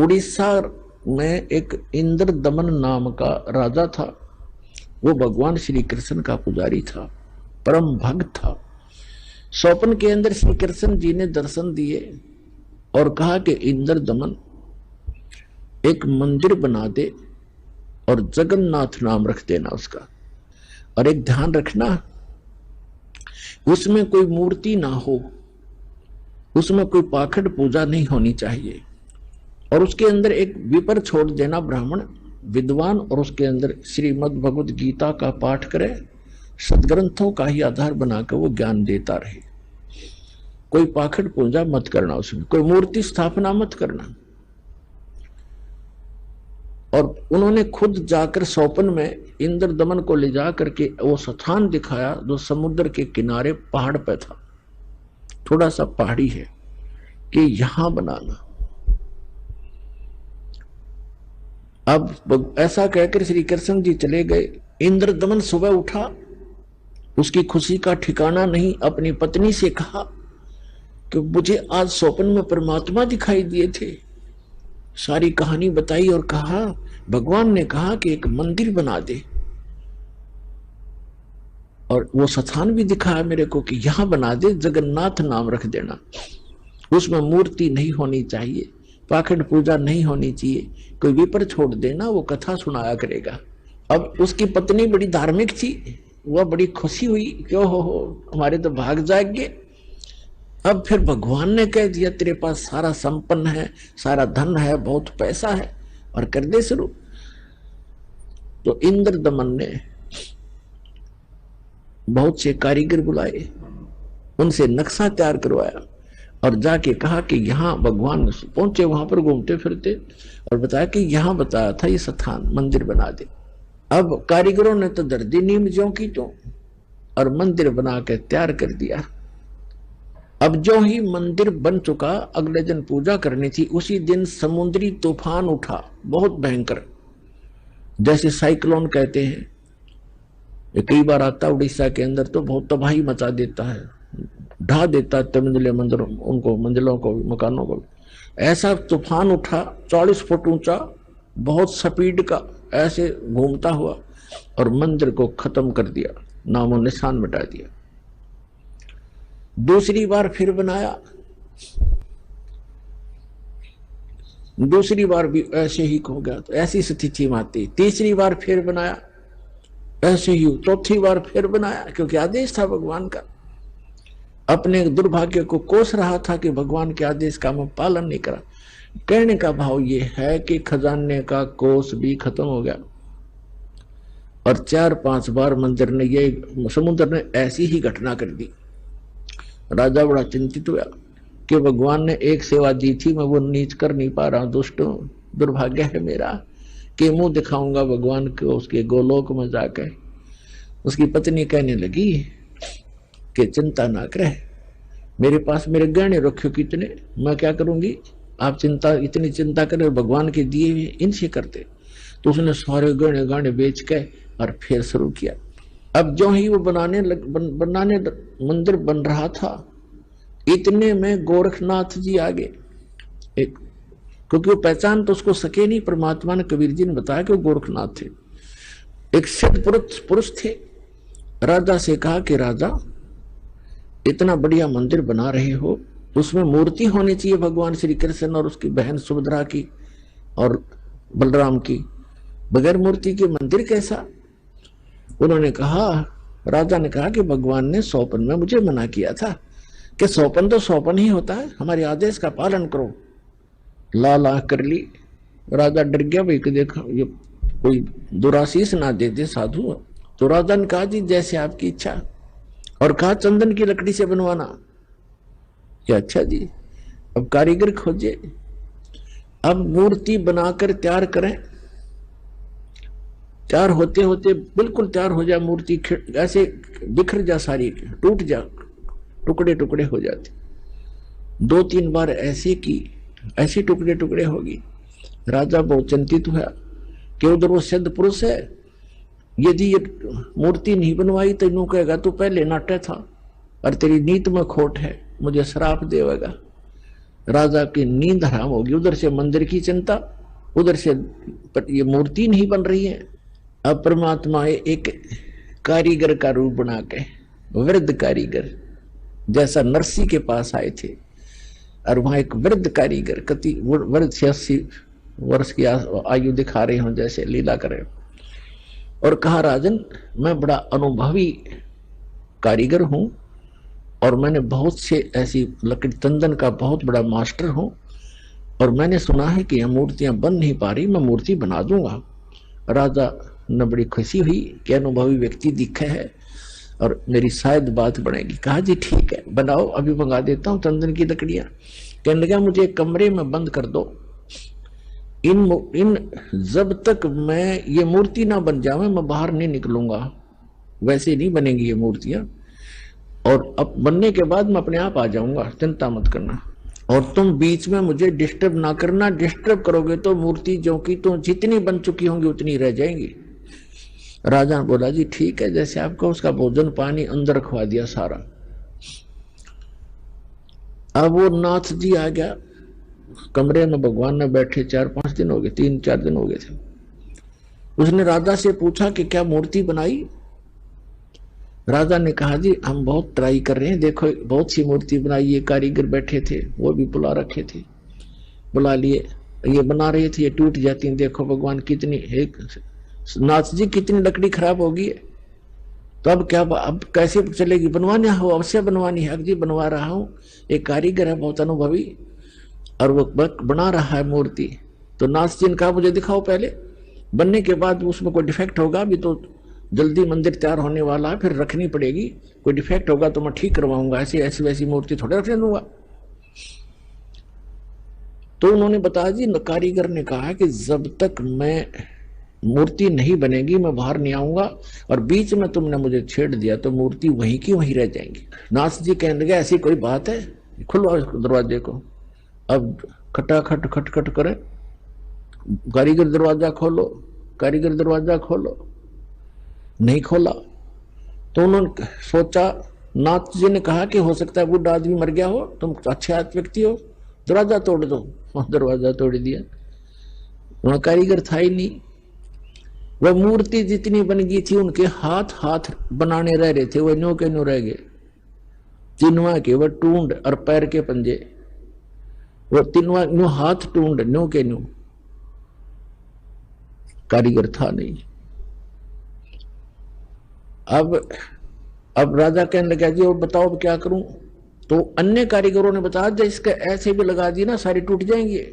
उड़ीसा में एक इंद्र दमन नाम का राजा था। वो भगवान श्री कृष्ण का पुजारी था, परम भक्त था। स्वप्न के अंदर श्री कृष्ण जी ने दर्शन दिए और कहा कि इंद्र दमन एक मंदिर बना दे और जगन्नाथ नाम रख देना उसका, और एक ध्यान रखना उसमें कोई मूर्ति ना हो, उसमें कोई पाखंड पूजा नहीं होनी चाहिए, और उसके अंदर एक विपर छोड़ देना ब्राह्मण विद्वान, और उसके अंदर श्रीमद् भगवद गीता का पाठ करे, सदग्रंथों का ही आधार बनाकर वो ज्ञान देता रहे। कोई पाखंड पूजा मत करना, उसमें कोई मूर्ति स्थापना मत करना। और उन्होंने खुद जाकर स्वप्न में इंद्र दमन को ले जा करके वो स्थान दिखाया जो समुद्र के किनारे पहाड़ पे था, थोड़ा सा पहाड़ी है, कि यहां बनाना। अब ऐसा कहकर श्री कृष्ण जी चले गए। इंद्र दमन सुबह उठा, उसकी खुशी का ठिकाना नहीं। अपनी पत्नी से कहा कि मुझे आज स्वप्न में परमात्मा दिखाई दिए थे। सारी कहानी बताई और कहा भगवान ने कहा कि एक मंदिर बना दे, और वो स्थान भी दिखाया मेरे को कि यहां बना दे, जगन्नाथ नाम रख देना, उसमें मूर्ति नहीं होनी चाहिए, पाखंड पूजा नहीं होनी चाहिए, कोई विपर छोड़ देना, वो कथा सुनाया करेगा। अब उसकी पत्नी बड़ी धार्मिक थी, वह बड़ी खुशी हुई, क्यों हो हमारे तो भाग जाग गए। अब फिर भगवान ने कह दिया तेरे पास सारा संपन्न है, सारा धन है, बहुत पैसा है, और कर दे शुरू। तो इंद्र दमन ने बहुत से कारीगर बुलाए, उनसे नक्शा तैयार करवाया और जाके कहा कि यहाँ भगवान पहुंचे, वहां पर घूमते फिरते, और बताया कि यहाँ बताया था ये स्थान मंदिर बना दे। अब कारीगरों ने तो दर्दी नीम ज्यों की त्यों, और मंदिर बना के तैयार कर दिया। अब जो ही मंदिर बन चुका, अगले दिन पूजा करनी थी। उसी दिन समुद्री तूफान उठा, बहुत भयंकर, जैसे साइक्लोन कहते हैं। ये कई बार आता उड़ीसा के अंदर, तो बहुत तबाही मचा देता है, ढा देता है तमिंदले मंदिरों, उनको मंजिलों को, मकानों को। ऐसा तूफान उठा 40 फुट ऊंचा, बहुत स्पीड का, ऐसे घूमता हुआ, और मंदिर को खत्म कर दिया, नामो निशान मिटा दिया। दूसरी बार फिर बनाया, दूसरी बार भी ऐसे ही हो गया, तो ऐसी स्थिति में आती। तीसरी बार फिर बनाया, ऐसे ही। चौथी बार फिर बनाया, क्योंकि आदेश था भगवान का। अपने दुर्भाग्य को कोस रहा था कि भगवान के आदेश का मैं पालन नहीं करा। कहने का भाव ये है कि खजाने का कोस भी खत्म हो गया, और 4-5 बार मंदिर ने, ये समुद्र ने ऐसी ही घटना कर दी। राजा बड़ा चिंतित हुआ कि भगवान ने एक सेवा दी थी, मैं वो नीच कर नहीं पा रहा, दुष्ट दुर्भाग्य है मेरा कि मुंह दिखाऊंगा भगवान को उसके गोलोक में जाकर। उसकी पत्नी कहने लगी कि चिंता ना करे, मेरे पास मेरे गहने रखे कितने, मैं क्या करूंगी, आप चिंता, इतनी चिंता करें, भगवान के दिए हुए इनसे करते। तो उसने सारे गहने गाने बेच के और फिर शुरू किया। अब जो ही वो बनाने मंदिर बन रहा था, इतने में गोरखनाथ जी आगे, एक, क्योंकि वो पहचान तो उसको सके नहीं, परमात्मा ने, कबीर जी ने बताया कि वो गोरखनाथ थे। एक सिद्ध पुरुष थे। राजा से कहा कि राजा, इतना बढ़िया मंदिर बना रहे हो, उसमें मूर्ति होनी चाहिए भगवान श्री कृष्ण और उसकी बहन सुभद्रा की और बलराम की, बगैर मूर्ति के मंदिर कैसा। उन्होंने कहा, राजा ने कहा कि भगवान ने स्वप्न में मुझे मना किया था कि स्वप्न तो स्वप्न ही होता है, हमारे आदेश का पालन करो। ला कर ली। राजा डर गया, भाई कि देखा ये कोई दुराशीष ना दे दे साधु। तो राजा ने कहा जी जैसे आपकी इच्छा, और कहा चंदन की लकड़ी से बनवाना। क्या अच्छा जी। अब कारीगर खोजे, अब मूर्ति बनाकर तैयार करें। तैयार होते होते बिल्कुल तैयार हो जाए मूर्ति, ऐसे बिखर जा, सारी टूट जा, टुकड़े टुकड़े हो जाते। 2-3 बार ऐसे की, ऐसे टुकड़े टुकड़े होगी। राजा बहुत चिंतित हुआ कि उधर वो सिद्ध पुरुष है, यदि ये मूर्ति नहीं बनवाई तो इन्हों कहेगा तू पहले नाटे था और तेरी नीत में खोट है, मुझे श्राप देगा। राजा की नींद हराम होगी। उधर से मंदिर की चिंता, उधर से ये मूर्ति नहीं बन रही है। अब परमात्मा एक कारीगर का रूप बना के, वृद्ध कारीगर जैसा नरसी के पास आए थे, और वहां एक वृद्ध कारीगर कति वृद्ध 86 वर्ष की आयु दिखा रहे हो जैसे लीला करे, और कहा राजन मैं बड़ा अनुभवी कारीगर हूं और मैंने बहुत से ऐसी लकड़ी तंदन का बहुत बड़ा मास्टर हूं, और मैंने सुना है कि यह मूर्तियां बन नहीं पा रही, मैं मूर्ति बना दूंगा। राजा ने बड़ी खुशी हुई कि अनुभवी व्यक्ति दिखे है और मेरी शायद बात बनेगी। कहा जी ठीक है बनाओ, अभी मंगा देता हूँ तंदन की लकड़ियां। कहने लगा मुझे एक कमरे में बंद कर दो, इन जब तक मैं ये मूर्ति ना बन जावे मैं बाहर नहीं निकलूंगा, वैसे नहीं बनेंगी ये मूर्तियां, और अब बनने के बाद मैं अपने आप आ जाऊंगा, चिंता मत करना, और तुम बीच में मुझे डिस्टर्ब ना करना, डिस्टर्ब करोगे तो मूर्ति जो कि तो जितनी बन चुकी होंगी उतनी रह जाएंगी। राजा ने बोला जी ठीक है जैसे आपको। उसका भोजन पानी अंदर रखवा दिया सारा। अब वो नाथ जी आ गया कमरे में, भगवान ने बैठे 4-5 दिन हो गए, 3-4 दिन हो गए थे। उसने राजा से पूछा कि क्या मूर्ति बनाई? राजा ने कहा जी हम बहुत ट्राई कर रहे हैं, देखो बहुत सी मूर्ति बनाई, ये कारीगर बैठे थे वो भी बुला रखे थे, बुला लिए, ये बना रहे थे, ये टूट जाती हैं, देखो भगवान कितनी एक नाथ जी कितनी लकड़ी खराब होगी है, तो अब क्या, अब कैसे चलेगी? बनवानी हो अवश्य बनवानी है। जी बनवा रहा हूं, एक कारीगर है बहुत अनुभवी और वो बना रहा है मूर्ति। तो नाथ जी ने कहा मुझे दिखाओ पहले, बनने के बाद उसमें कोई डिफेक्ट होगा, अभी तो जल्दी मंदिर तैयार होने वाला है, फिर रखनी पड़ेगी, कोई डिफेक्ट होगा तो मैं ठीक करवाऊंगा, ऐसी ऐसी वैसी मूर्ति थोड़े रखने दूंगा। तो उन्होंने बताया जी कारीगर ने कहा कि जब तक मैं मूर्ति नहीं बनेगी मैं बाहर नहीं आऊंगा, और बीच में तुमने मुझे छेड़ दिया तो मूर्ति वहीं की वहीं रह जाएंगी। नाथ जी कहने लगे ऐसी कोई बात है, खुलवाओ दरवाजे को। अब खटाखट खटखट करे, कारीगर दरवाजा खोलो, कारीगर दरवाजा खोलो, नहीं खोला। तो उन्होंने सोचा, नाथ जी ने कहा कि हो सकता है बूढ़ा आदमी मर गया हो, तुम अच्छे व्यक्ति हो, दरवाजा तोड़ दो। दरवाजा तोड़ दिया, वहां कारीगर था ही नहीं। वह मूर्ति जितनी बन गई थी उनके हाथ हाथ बनाने रह रहे थे, वह न्यू के न्यू रह गए, तीनवा के वह टूंड और पैर के पंजे, वो तीनवा न्यू हाथ टूंड न्यू के न्यू, कारीगर था नहीं। अब राजा कहने लगा जी और बताओ अब क्या करूं? तो अन्य कारीगरों ने बताया जब इसके ऐसे भी लगा दी ना सारी टूट जाएंगे।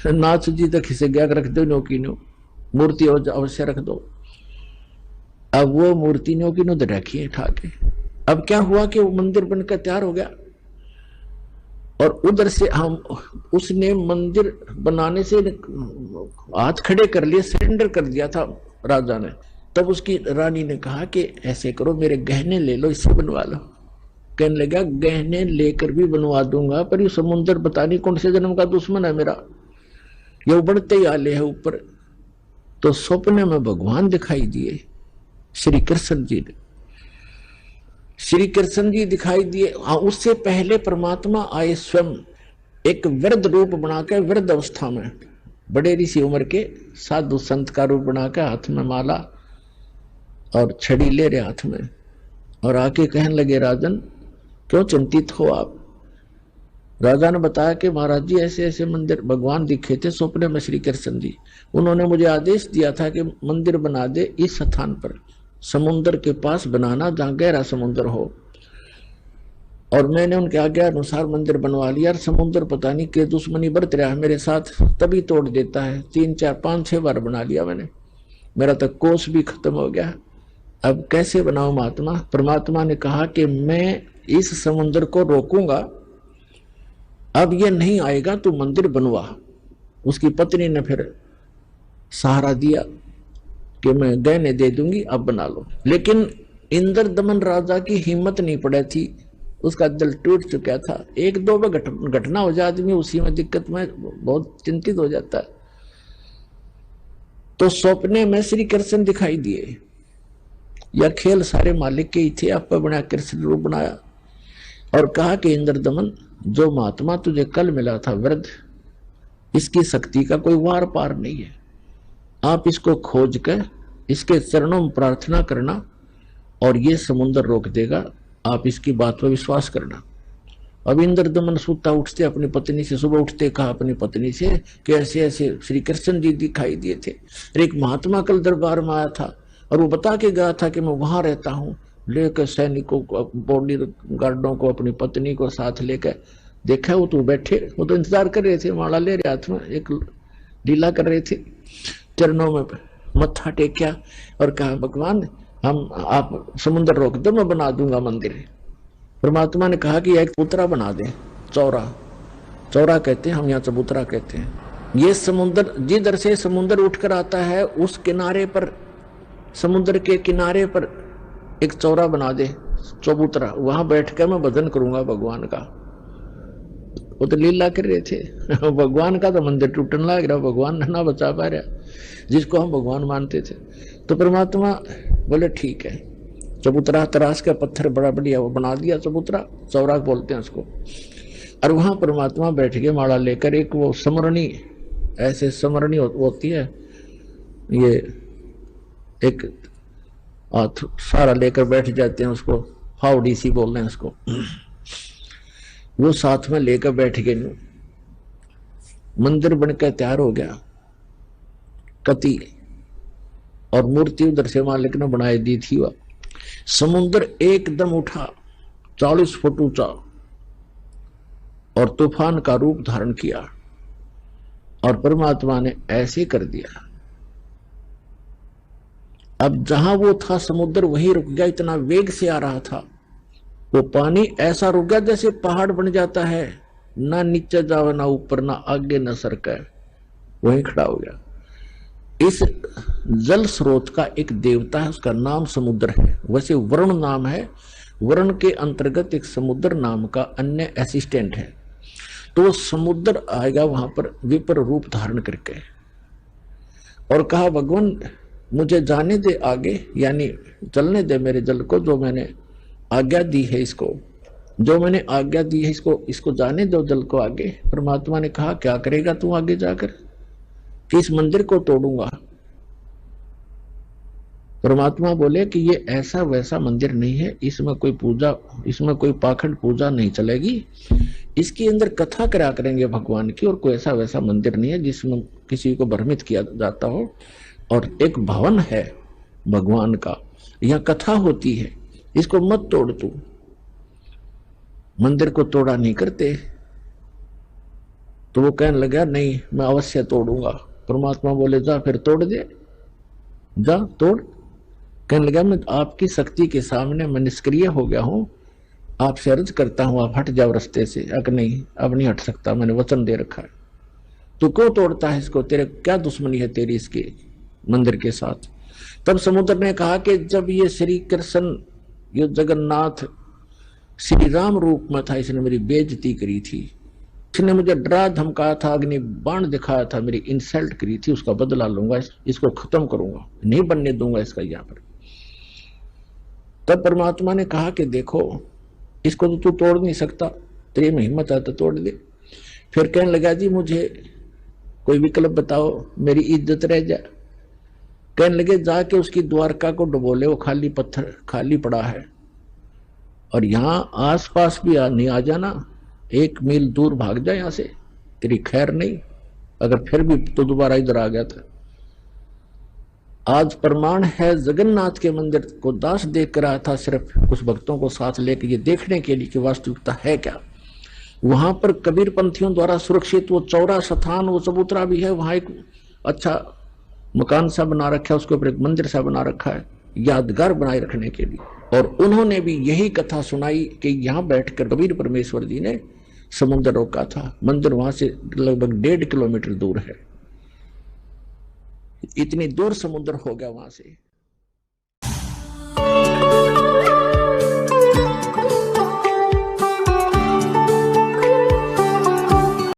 नाथ जी तक इसे क्या रख दो, नो की नो मूर्ति अवश्य रख दो। अब वो मूर्ति नो की नो रखी है ठाके। अब क्या हुआ कि वो मंदिर बनकर तैयार हो गया, और उधर से हम उसने मंदिर बनाने से हाथ खड़े कर लिए, सरेंडर कर दिया था राजा ने। तब उसकी रानी ने कहा कि ऐसे करो मेरे गहने ले लो, इससे बनवा लो। कहने लगा गहने लेकर भी बनवा दूंगा, पर ये समुद्र पता नहीं कौन से जन्म का दुश्मन है मेरा, ये उबड़ते ही आले है ऊपर। तो स्वप्न में भगवान दिखाई दिए, श्री कृष्ण जी ने, श्री कृष्ण जी दिखाई दिए। हाँ, उससे पहले परमात्मा आए स्वयं एक वृद्ध रूप बनाकर, वृद्ध अवस्था में बड़े ऋषि उम्र के साधु संत का रूप बनाकर, हाथ में माला और छड़ी ले रहे हाथ में, और आके कहने लगे राजन क्यों चिंतित हो आप? राजा ने बताया कि महाराज जी ऐसे ऐसे मंदिर भगवान दिखे थे स्वप्न में श्री कृष्ण जी, उन्होंने मुझे आदेश दिया था कि मंदिर बना दे इस स्थान पर, समुद्र के पास बनाना जहां गहरा समुद्र हो, और मैंने उनके आज्ञा अनुसार मंदिर बनवा लिया। और समुद्र पता नहीं के दुश्मनी बरत रहा है मेरे साथ, तभी तोड़ देता है। 3, 4, 5, 6 बार बना लिया मैंने, मेरा तक कोष भी खत्म हो गया। अब कैसे बनाऊं महात्मा? परमात्मा ने कहा कि मैं इस समुद्र को रोकूंगा, अब ये नहीं आएगा, तू मंदिर बनवा। उसकी पत्नी ने फिर सहारा दिया कि मैं गहने दे दूंगी, अब बना लो। लेकिन इंद्र दमन राजा की हिम्मत नहीं पड़ी थी, उसका दिल टूट चुका था। 1-2 बार घटना हो जाए आदमी उसी में दिक्कत में बहुत चिंतित हो जाता है। तो सपने में श्री कृष्ण दिखाई दिए, यह खेल सारे मालिक के ही थे, आप बना कृष्ण रूप बनाया, और कहा कि इंद्रदमन, जो महात्मा तुझे कल मिला था वृद्ध, इसकी शक्ति का कोई वार पार नहीं है। आप इसको खोज कर इसके चरणों में प्रार्थना करना और ये समुद्र रोक देगा। आप इसकी बात पर विश्वास करना। अब इंद्रदमन सूता उठते अपनी पत्नी से, सुबह उठते कहा अपनी पत्नी से कि ऐसे ऐसे श्री कृष्ण जी दिखाई दिए थे, एक महात्मा कल दरबार में आया था और वो बता के गया था कि मैं वहां रहता हूँ। लेकर सैनिकों को, बॉडी गार्डों को, अपनी पत्नी को साथ लेकर देखा, वो तो बैठे, वो तो इंतजार कर रहे थे, माला ले रहे हाथ में, एक लीला कर रहे थे। चरणों में मत्था टेक्या और कहा भगवान हम आप समुद्र रोक दो, मैं बना दूंगा मंदिर। परमात्मा ने कहा कि एक चबूतरा बना दे, चौरा, चौरा कहते हैं हम यहाँ, चबूतरा कहते हैं। ये समुद्र जिधर से समुद्र उठकर आता है उस किनारे पर, समुद्र के किनारे पर एक चौरा बना दे, चबूतरा, वहां बैठकर मैं भजन करूंगा भगवान का। वो तो लीला कर रहे थे भगवान का तो मंदिर टूटने लग रहा, भगवान ना बचा पा रहा जिसको हम भगवान मानते थे। तो परमात्मा बोले ठीक है, चबूतरा तराश का पत्थर बड़ा बढ़िया वो बना दिया, चबूतरा, चौरा बोलते हैं उसको। और वहां परमात्मा बैठ के माला लेकर, एक वो समरणी, ऐसे समरणी होती है, ये एक सारा लेकर बैठ जाते हैं, उसको फावड़ी सी बोल रहे हैं उसको, वो साथ में लेकर बैठ गए। मंदिर बनकर तैयार हो गया कति, और मूर्ति उधर से मालिक ने बनाई दी थी। वह समुद्र एकदम उठा, 40 फुट ऊंचा, और तूफान का रूप धारण किया। और परमात्मा ने ऐसे कर दिया, अब जहां वो था समुद्र वहीं रुक गया, इतना वेग से आ रहा था वो पानी, ऐसा रुक गया जैसे पहाड़ बन जाता है, ना नीचे जावे ना ऊपर, ना आगे ना सरके, वहीं खड़ा हो गया। इस जल स्रोत का एक देवता है, उसका नाम समुद्र है। वैसे वरुण नाम है, वरुण के अंतर्गत एक समुद्र नाम का अन्य असिस्टेंट है। तो समुद्र आएगा वहां पर विपर रूप धारण करके, और कहा भगवान मुझे जाने दे आगे, यानी चलने दे मेरे जल को, जो मैंने आज्ञा दी है इसको, जो मैंने आज्ञा दी है इसको जाने दो जल को आगे। परमात्मा ने कहा क्या करेगा तू आगे जाकर, कि इस मंदिर को तोड़ूंगा। परमात्मा बोले कि ये ऐसा वैसा मंदिर नहीं है, इसमें कोई पूजा, इसमें कोई पाखंड पूजा नहीं चलेगी, इसके अंदर कथा करा करेंगे भगवान की, और कोई ऐसा वैसा मंदिर नहीं है जिसमें किसी को भ्रमित किया जाता हो। और एक भवन है भगवान का, यहाँ कथा होती है, इसको मत तोड़ तू। मंदिर को तोड़ा नहीं करते। तो वो कहने लगा नहीं मैं अवश्य तोड़ूंगा। परमात्मा बोले जा फिर तोड़ दे, जा तोड़। कहने लगा मैं आपकी शक्ति के सामने मैं निष्क्रिय हो गया हूं, आपसे अर्ज करता हूं आप हट जाओ रास्ते से। अगर नहीं अब नहीं हट सकता, मैंने वचन दे रखा है। तू क्यों तोड़ता है इसको, तेरे क्या दुश्मनी है तेरी इसके मंदिर के साथ। तब समुद्र ने कहा कि जब ये श्री कृष्ण, ये जगन्नाथ श्री राम रूप में था, इसने मेरी बेइज्जती करी थी, इसने मुझे डरा धमकाया था, अग्नि बाण दिखाया था, मेरी इंसल्ट करी थी, उसका बदला लूंगा, इसको खत्म करूंगा, नहीं बनने दूंगा इसका यहाँ पर। तब परमात्मा ने कहा कि देखो इसको तो तू तोड़ नहीं सकता, तेरी में हिम्मत है तो तोड़ दे। फिर कहने लगा जी मुझे कोई विकल्प बताओ, मेरी इज्जत रह जाए। कहने लगे जाके उसकी द्वारका को डुबोले, वो खाली पत्थर खाली पड़ा है, और यहां आसपास भी नहीं आ जाना, 1 मील दूर भाग जाए यहां से, तेरी खैर नहीं। अगर फिर भी तो दोबारा इधर आ गया था। आज प्रमाण है जगन्नाथ के मंदिर को दास देख कर आया था, सिर्फ कुछ भक्तों को साथ लेकर ये देखने के लिए कि वास्तविकता है क्या। वहां पर कबीर पंथियों द्वारा सुरक्षित वो चौरा स्थान, वो चबूतरा भी है, वहां एक अच्छा मकान सा बना रखा है, उसके ऊपर एक मंदिर सा बना रखा है यादगार बनाए रखने के लिए। और उन्होंने भी यही कथा सुनाई कि यहाँ बैठकर कबीर परमेश्वर जी ने समुद्र रोका था। मंदिर वहां से लगभग 1.5 किलोमीटर दूर है, इतनी दूर समुद्र हो गया वहां से।